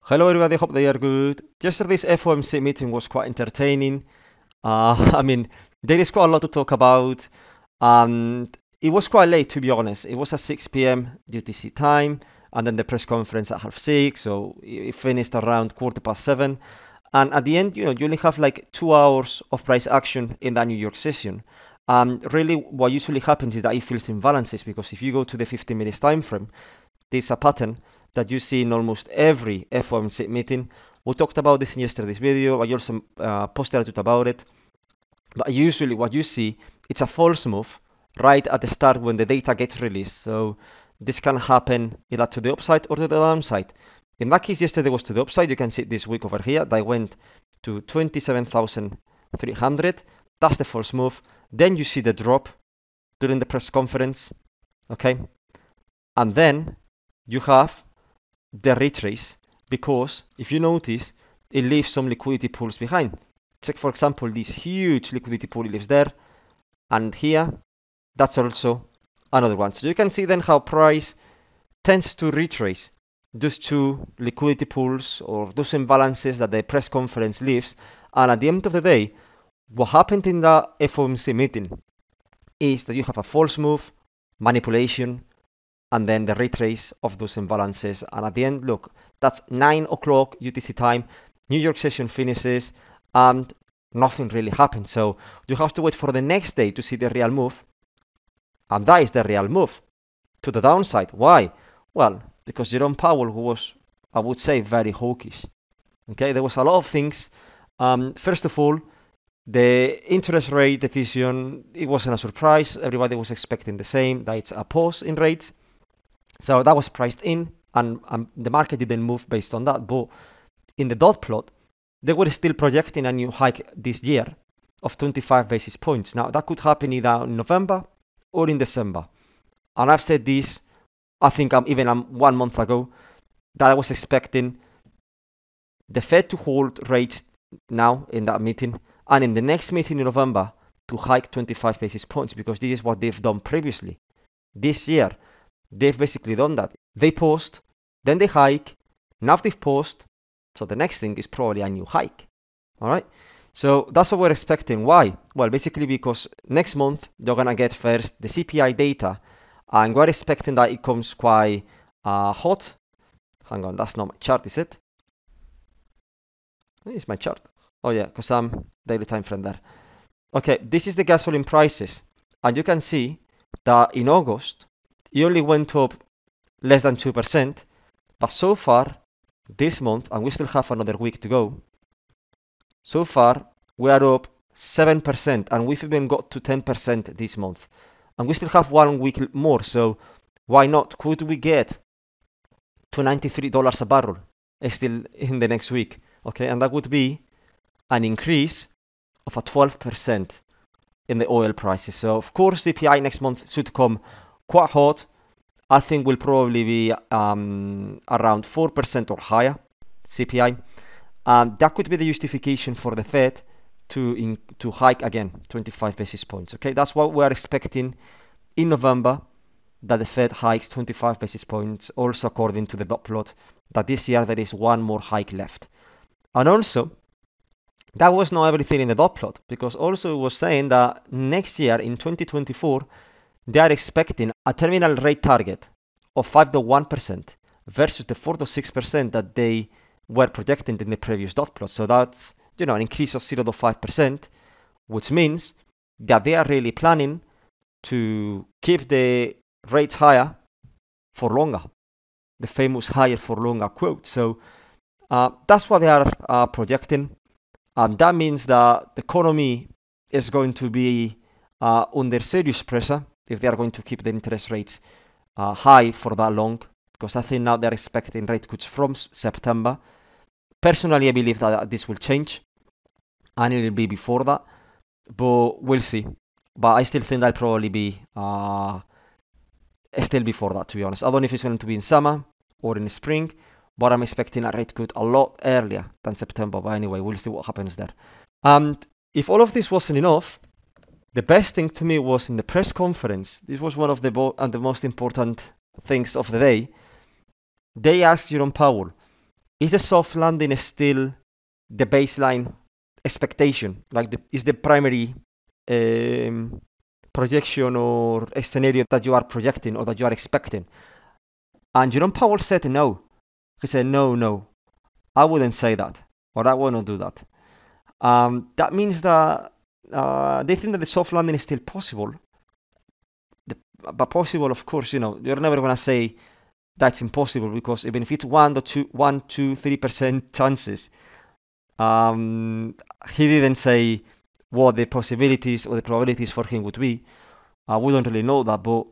Hello everybody, hope they are good. Yesterday's FOMC meeting was quite entertaining. I mean, there is quite a lot to talk about, and it was quite late to be honest. It was at 6 p.m. UTC time, and then the press conference at half 6, so it finished around 7:15. And at the end, you only have like 2 hours of price action in that New York session. Really, what usually happens is that it fills imbalances because if you go to the 15 minutes time frame, there's a pattern that you see in almost every FOMC meeting. We talked about this in yesterday's video. I also posted a tweet about it. But usually what you see, it's a false move right at the start when the data gets released. So this can happen either to the upside or to the downside. In that case, yesterday was to the upside. You can see this week over here that went to 27,300. That's the false move. Then you see the drop during the press conference. Okay. And then you have the retrace, because if you notice, it leaves some liquidity pools behind. Check, for example, this huge liquidity pool leaves there, and here, that's also another one. So you can see then how price tends to retrace those two liquidity pools or those imbalances that the press conference leaves. And at the end of the day, what happened in the FOMC meeting is that you have a false move, manipulation, and then the retrace of those imbalances. And at the end, look, that's 9 o'clock UTC time, New York session finishes, and nothing really happened. So you have to wait for the next day to see the real move. And that is the real move to the downside. Why? Well, because Jerome Powell, who was, I would say, very hawkish. Okay, there was a lot of things. First of all, the interest rate decision, it wasn't a surprise. Everybody was expecting the same, that it's a pause in rates. So that was priced in, and the market didn't move based on that. But in the dot plot, they were still projecting a new hike this year of 25 basis points. Now, that could happen either in November or in December. And I've said this, I think even 1 month ago, that I was expecting the Fed to hold rates now in that meeting, and in the next meeting in November to hike 25 basis points, because this is what they've done previously. This year, they've basically done that. They paused, then they hike, now they've paused, so the next thing is probably a new hike. Alright? So that's what we're expecting. Why? Well, basically because next month they're gonna get first the CPI data, and we're expecting that it comes quite hot. Hang on, that's not my chart, is it? It's my chart. Oh yeah, because I'm daily time frame there. Okay, this is the gasoline prices, and you can see that in August it only went up less than 2%, but so far this month, and we still have another week to go, so far we are up 7%, and we've even got to 10% this month, and we still have 1 week more. So why not? Could we get to $93 a barrel still in the next week? Okay, and that would be an increase of a 12% in the oil prices. So of course CPI next month should come quite hot. I think will probably be around 4% or higher CPI. That could be the justification for the Fed to hike again 25 basis points. Okay, that's what we are expecting in November, that the Fed hikes 25 basis points, also according to the dot plot, that this year there is one more hike left. And also, that was not everything in the dot plot, because also it was saying that next year in 2024, they are expecting a terminal rate target of 5.1% versus the 4.6% that they were projecting in the previous dot plot. So that's, an increase of 0.5%, which means that they are really planning to keep the rates higher for longer, the famous higher for longer quote. So that's what they are projecting. That means that the economy is going to be under serious pressure if they are going to keep the interest rates high for that long, because I think now they're expecting rate cuts from September. Personally, I believe that this will change, and it will be before that, but we'll see. But I still think that'll probably be still before that, to be honest. I don't know if it's going to be in summer or in the spring, but I'm expecting a rate cut a lot earlier than September. But anyway, we'll see what happens there. And if all of this wasn't enough, the best thing to me was in the press conference. This was one of the most important things of the day. They asked Jerome Powell is the soft landing still the baseline expectation? Like is the primary projection or a scenario that you are projecting or that you are expecting? And Jerome Powell said no. He said, no, I wouldn't say that, or I will not do that. That means that they think that the soft landing is still possible. But possible, of course, you're never going to say that's impossible, because even if it's 1 or 2, 3% chances, he didn't say what the possibilities or the probabilities for him would be. We don't really know that, but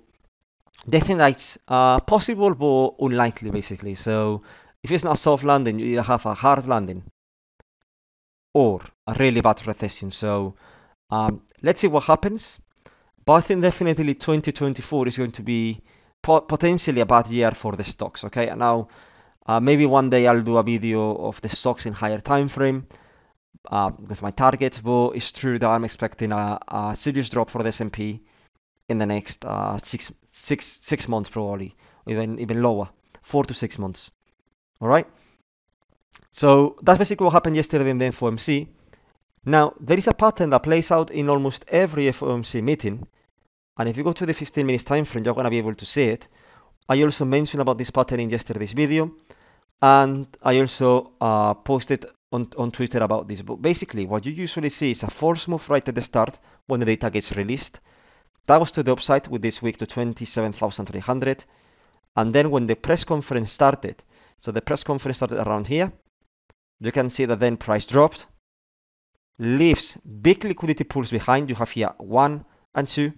they think that it's possible but unlikely, basically. So if it's not a soft landing, you either have a hard landing or a really bad recession. So let's see what happens. But I think definitely 2024 is going to be potentially a bad year for the stocks. Okay, and now maybe one day I'll do a video of the stocks in higher time frame with my targets. But it's true that I'm expecting a serious drop for the S&P in the next 6 months, probably even lower, 4 to 6 months. All right. So that's basically what happened yesterday in the FOMC. Now, there is a pattern that plays out in almost every FOMC meeting, and if you go to the 15 minutes time frame, you're going to be able to see it. I also mentioned about this pattern in yesterday's video, and I also posted on Twitter about this. But basically, what you usually see is a false move right at the start when the data gets released. That was to the upside with this week to 27,300, and then when the press conference started, so the press conference started around here, you can see that then price dropped, leaves big liquidity pools behind. You have here 1 and 2,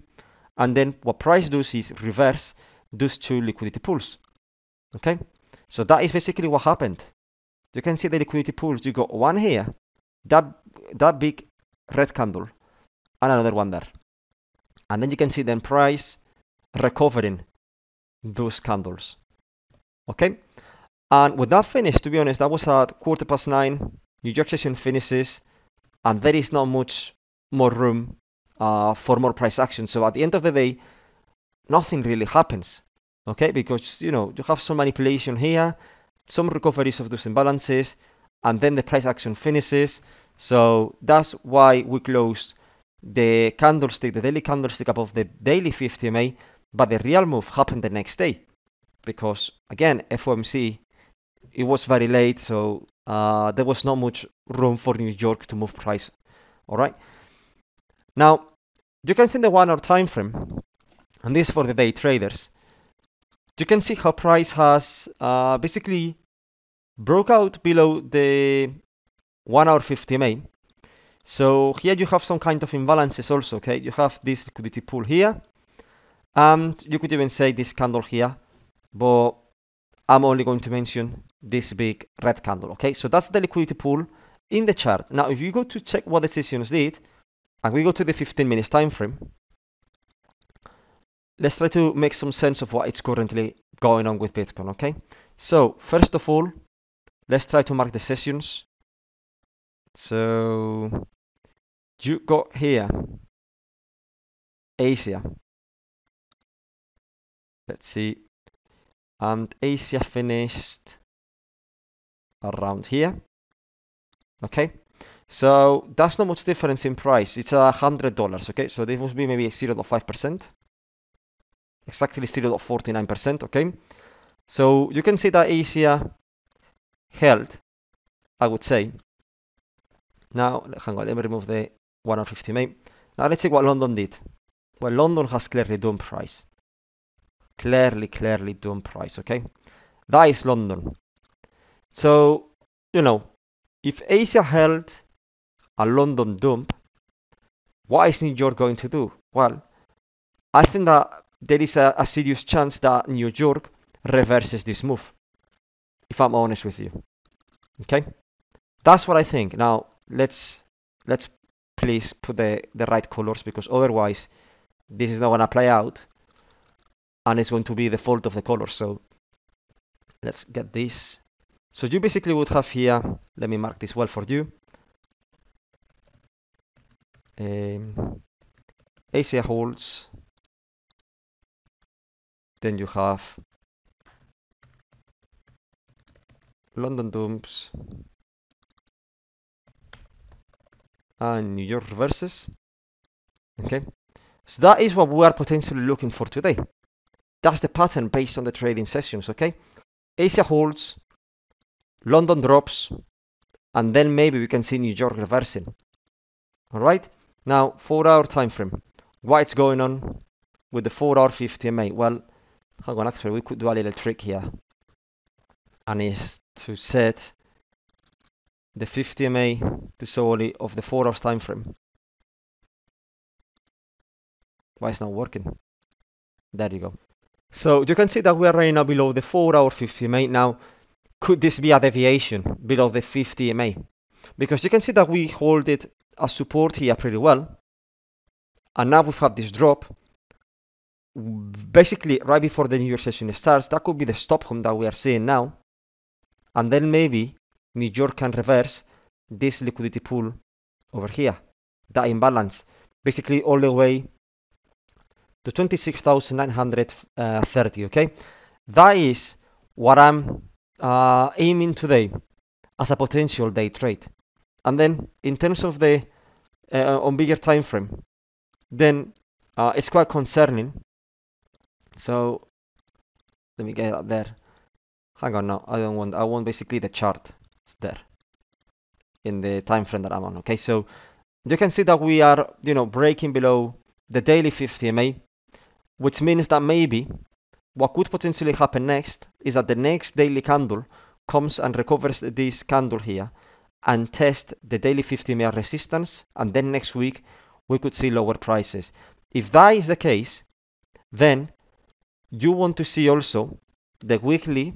and then what price does is reverse those 2 liquidity pools. Okay, so that is basically what happened. You can see the liquidity pools. You got one here, that big red candle, and another one there, and then you can see then price recovering those candles. Okay, and with that finish, to be honest, that was at 9:15. New York session finishes, and there is not much more room for more price action. So at the end of the day, nothing really happens. Okay, because you have some manipulation here, some recoveries of those imbalances, and then the price action finishes. So that's why we closed the candlestick, the daily candlestick above the daily 50 MA, but the real move happened the next day, because again, FOMC, it was very late, so there was not much room for New York to move price. All right. Now you can see the 1 hour time frame, and this is for the day traders. You can see how price has basically broke out below the 1 hour 50 MA. So here you have some kind of imbalances also. Okay, you have this liquidity pool here, and you could even say this candle here, but I'm only going to mention this big red candle. Okay, so that's the liquidity pool in the chart. Now, if you go to check what the sessions did, and we go to the 15 minutes time frame, let's try to make some sense of what is currently going on with Bitcoin. Okay, so first of all, let's try to mark the sessions. So you got here Asia. Let's see. And Asia finished around here. Okay, so that's not much difference in price. It's $100. Okay, so this must be maybe 0.5%, exactly 0.49%. Okay, so you can see that Asia held, I would say. Now, hang on, let me remove the 150 MA. Now let's see what London did. Well, London has clearly done price. Clearly done price. Okay, that is London. So if Asia held a London dump, what is New York going to do? Well, I think that there is a serious chance that New York reverses this move, if I'm honest with you. Okay, that's what I think. Now let's please put the right colors, because otherwise this is not going to play out, and it's going to be the fault of the colors. So let's get this. So you basically would have here, let me mark this well for you, Asia holds, then you have London dumps and New York reverses. Okay, so that is what we are potentially looking for today. That's the pattern based on the trading sessions. Okay, Asia holds, London drops, and then maybe we can see New York reversing. All right, now 4-hour time frame. What's going on with the 4-hour 50 MA? Well, hang on, actually we could do a little trick here, and is to set the 50 MA to solely of the 4 hours time frame. Why it's not working? There you go. So you can see that we are right now below the 4-hour 50 MA. Now, could this be a deviation below the 50 MA? Because you can see that we hold it as support here pretty well, and now we've had this drop. Basically, right before the New York session starts, that could be the stop home that we are seeing now, and then maybe New York can reverse this liquidity pool over here, that imbalance, basically all the way to 26,930. Okay, that is what I'm aiming today as a potential day trade. And then in terms of the on bigger time frame, then it's quite concerning. So let me get that there. Hang on, no, I want basically the chart there in the time frame that I'm on. Okay, so you can see that we are, breaking below the daily 50 MA, which means that maybe what could potentially happen next is that the next daily candle comes and recovers this candle here and test the daily 50 MA resistance, and then next week we could see lower prices. If that is the case, then you want to see also the weekly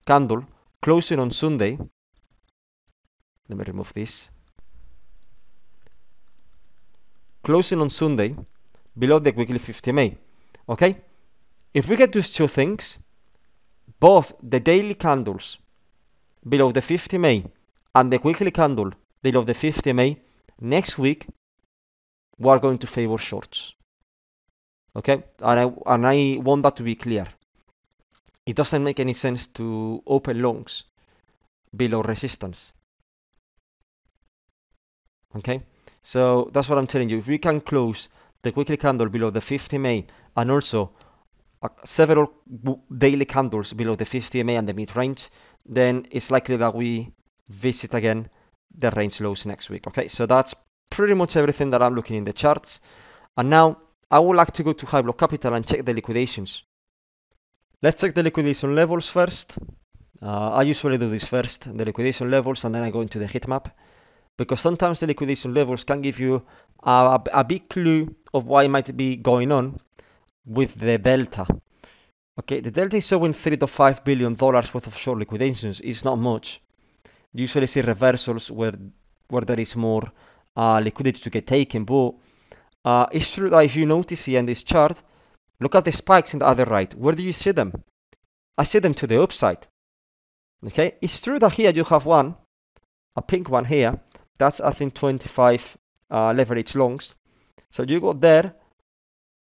candle closing on Sunday. Let me remove this. Closing on Sunday below the weekly 50 MA. Okay? If we get those two things, both the daily candles below the 50 MA and the weekly candle below the 50 MA, next week we are going to favor shorts. Okay? And I want that to be clear. It doesn't make any sense to open longs below resistance. Okay? So that's what I'm telling you. If we can close the weekly candle below the 50 MA and also several daily candles below the 50 MA and the mid-range, then it's likely that we visit again the range lows next week. Okay, so that's pretty much everything that I'm looking in the charts. And now I would like to go to high block capital and check the liquidations. Let's check the liquidation levels first. I usually do this first, the liquidation levels, and then I go into the heat map, because sometimes the liquidation levels can give you a big clue of what might be going on with the delta. Okay, the delta is showing $3 to $5 billion worth of short liquidations. It's not much. You usually see reversals where there is more liquidity to get taken, but it's true that if you notice here in this chart, look at the spikes in the other right. Where do you see them? I see them to the upside. Okay, it's true that here you have one, a pink one here. That's, I think, 25 leverage longs. So you go there,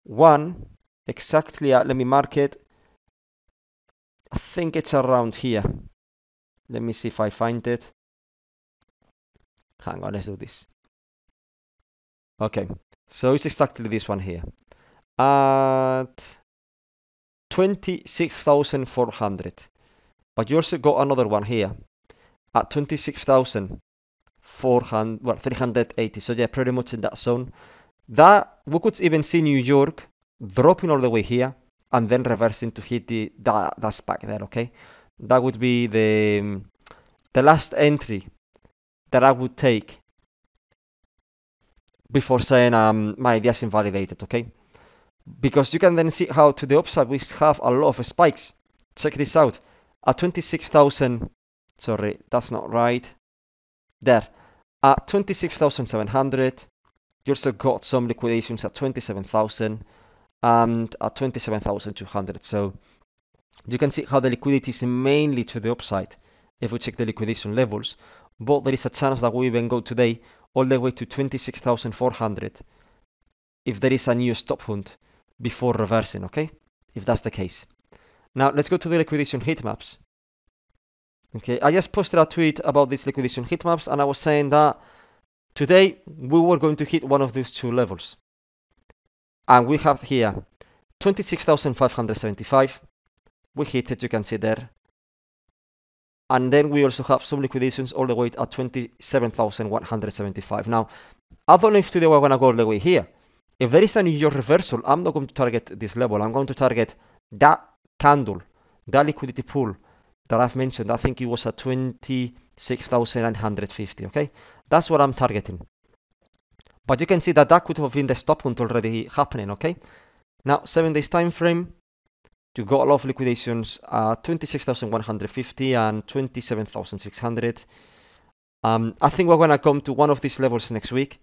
one exactly, let me mark it. I think it's around here. Let me see if I find it. Hang on, let's do this. Okay, so it's exactly this one here. At 26,400. But you also got another one here at 26,400, well, 380. So yeah, pretty much in that zone. That we could even see New York dropping all the way here and then reversing to hit that spike there. Okay, that would be the last entry that I would take before saying my idea is invalidated. Okay, because you can then see how to the upside we have a lot of spikes. Check this out. At 26,000, sorry, that's not right. There, at 26,700, you also got some liquidations at 27,000 and at 27,200. So you can see how the liquidity is mainly to the upside if we check the liquidation levels. But there is a chance that we even go today all the way to 26,400 if there is a new stop hunt before reversing, okay? If that's the case. Now let's go to the liquidation heat maps. Okay, I just posted a tweet about this liquidation heat maps, and I was saying that today we were going to hit one of those two levels. And we have here 26,575. We hit it, you can see there. And then we also have some liquidations all the way at 27,175. Now, I don't know if today we're going to go all the way here. If there is a New York reversal, I'm not going to target this level. I'm going to target that candle, that liquidity pool that I've mentioned. I think it was at 26,950, okay? That's what I'm targeting. But you can see that that could have been the stop point already happening, okay? Now, 7 days time frame, you got a lot of liquidations, 26,150 and 27,600. I think we're going to come to one of these levels next week.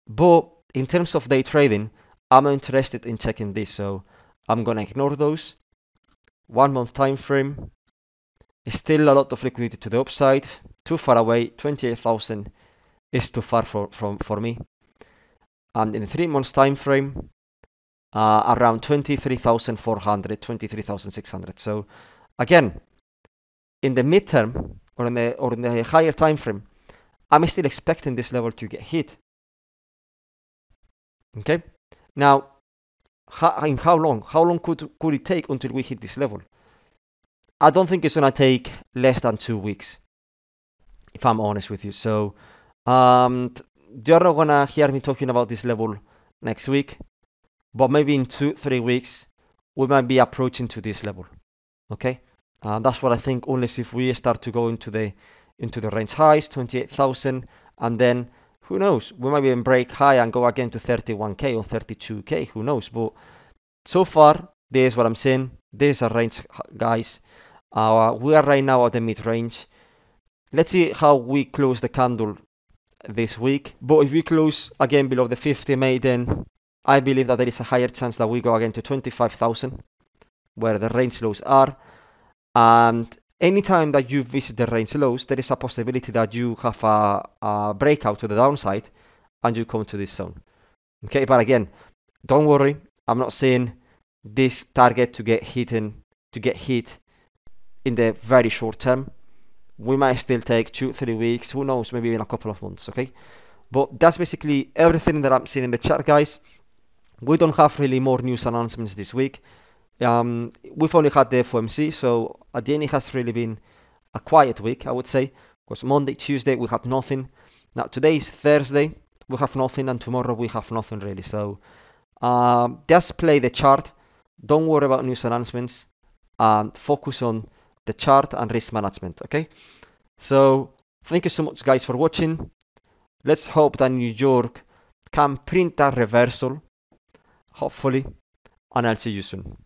But in terms of day trading, I'm interested in checking this, so I'm going to ignore those. 1 month time frame, still a lot of liquidity to the upside, too far away. 28,000 is too far for me. And in the 3 months time frame, around 23,400, 23,600. So again, in the midterm or in the higher time frame, I'm still expecting this level to get hit. Okay, now in how long? How long could it take until we hit this level? I don't think it's gonna take less than 2 weeks, if I'm honest with you. So you're not gonna hear me talking about this level next week, but maybe in 2-3 weeks we might be approaching to this level. Okay, that's what I think. Unless if we start to go into the range highs, 28,000, and then who knows, we might even break high and go again to 31k or 32k, who knows. But so far, this is what I'm saying. This is a range, guys. We are right now at the mid-range. Let's see how we close the candle this week. But if we close again below the 50 MA, then I believe that there is a higher chance that we go again to 25,000, where the range lows are. And anytime that you visit the range lows, there is a possibility that you have a breakout to the downside and you come to this zone. Okay, but again, don't worry. I'm not saying this target to get hit in the very short term. We might still take 2-3 weeks, who knows, maybe even a couple of months, okay? But that's basically everything that I'm seeing in the chart, guys. We don't have really more news announcements this week. We've only had the FOMC, so at the end it has really been a quiet week, I would say, because Monday, Tuesday we had nothing. Now today is Thursday, we have nothing, and tomorrow we have nothing really. So just play the chart. Don't worry about news announcements, and focus on the chart and risk management. Okay, so thank you so much, guys, for watching. Let's hope that New York can print that reversal, hopefully, and I'll see you soon.